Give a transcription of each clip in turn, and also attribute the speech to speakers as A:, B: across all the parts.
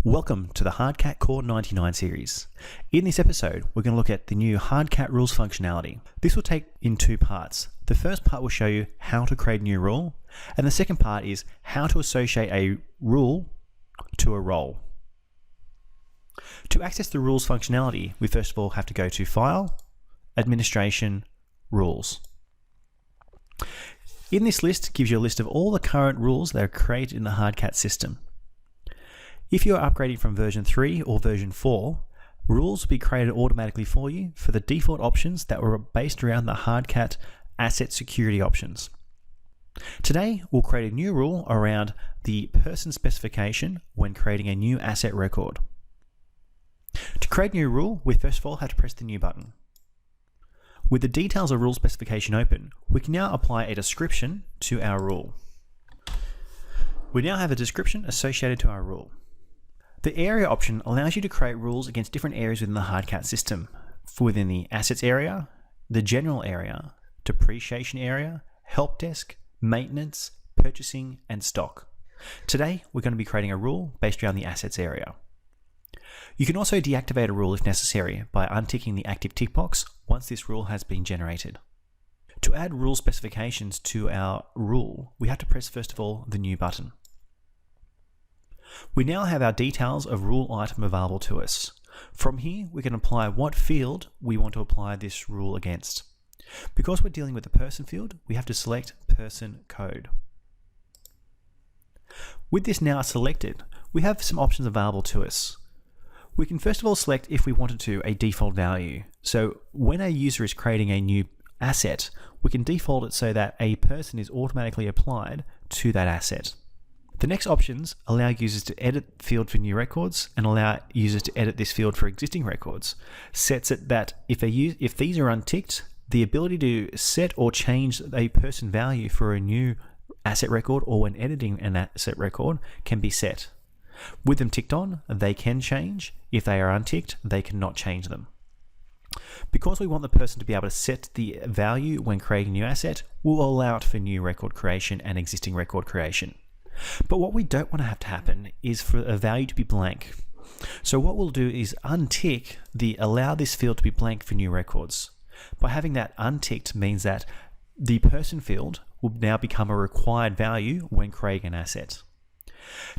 A: Welcome to the Hardcat Core 99 series. In this episode, we're going to look at the new Hardcat rules functionality. This will take in two parts. The first part will show you how to create a new rule, and the second part is how to associate a rule to a role. To access the rules functionality, we first of all have to go to File, Administration, Rules. In this list, it gives you a list of all the current rules that are created in the Hardcat system. If you are upgrading from version 3 or version 4, rules will be created automatically for you for the default options that were based around the Hardcat asset security options. Today, we'll create a new rule around the person specification when creating a new asset record. To create a new rule, we first of all have to press the New button. With the details of rule specification open, we can now apply a description to our rule. We now have a description associated to our rule. The area option allows you to create rules against different areas within the Hardcat system, within the assets area, the general area, depreciation area, help desk, maintenance, purchasing, and stock. Today, we're going to be creating a rule based around the assets area. You can also deactivate a rule if necessary by unticking the active tick box once this rule has been generated. To add rule specifications to our rule, we have to press first of all the New button. We now have our details of rule item available to us. From here, we can apply what field we want to apply this rule against. Because we're dealing with the person field, we have to select person code. With this now selected, we have some options available to us. We can first of all select, if we wanted to, a default value. So when a user is creating a new asset, we can default it so that a person is automatically applied to that asset. The next options allow users to edit the field for new records and allow users to edit this field for existing records. Sets it that if these are unticked, the ability to set or change a person value for a new asset record or when editing an asset record can be set. With them ticked on, they can change. If they are unticked, they cannot change them. Because we want the person to be able to set the value when creating a new asset, we'll allow it for new record creation and existing record creation. But what we don't want to have to happen is for a value to be blank. So what we'll do is untick the allow this field to be blank for new records. By having that unticked means that the person field will now become a required value when creating an asset.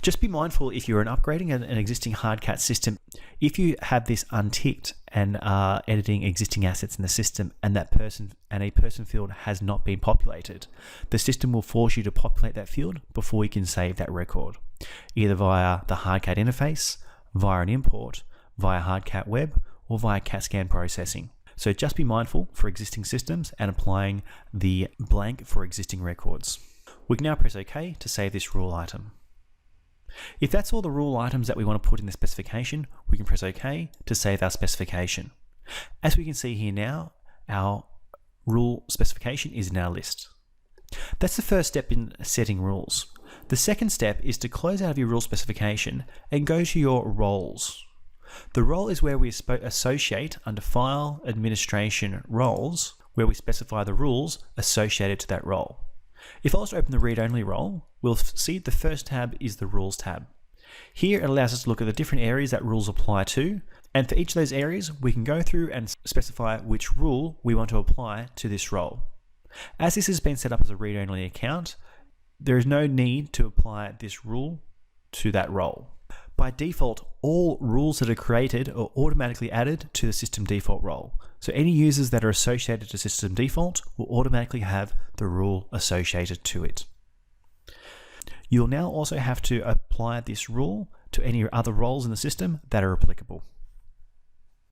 A: Just be mindful if you're upgrading an existing Hardcat system, if you have this unticked and are editing existing assets in the system and a person field has not been populated, the system will force you to populate that field before you can save that record, either via the Hardcat interface, via an import, via Hardcat web, or via CAT scan processing. So just be mindful for existing systems and applying the blank for existing records. We can now press OK to save this rule item. If that's all the rule items that we want to put in the specification, we can press OK to save our specification. As we can see here now, our rule specification is in our list. That's the first step in setting rules. The second step is to close out of your rule specification and go to your roles. The role is where we associate under File, Administration, Roles, where we specify the rules associated to that role. If I was to open the read-only role, we'll see the first tab is the Rules tab. Here it allows us to look at the different areas that rules apply to, and for each of those areas we can go through and specify which rule we want to apply to this role. As this has been set up as a read-only account, there is no need to apply this rule to that role. By default, all rules that are created are automatically added to the system default role. So any users that are associated to system default will automatically have the rule associated to it. You'll now also have to apply this rule to any other roles in the system that are applicable.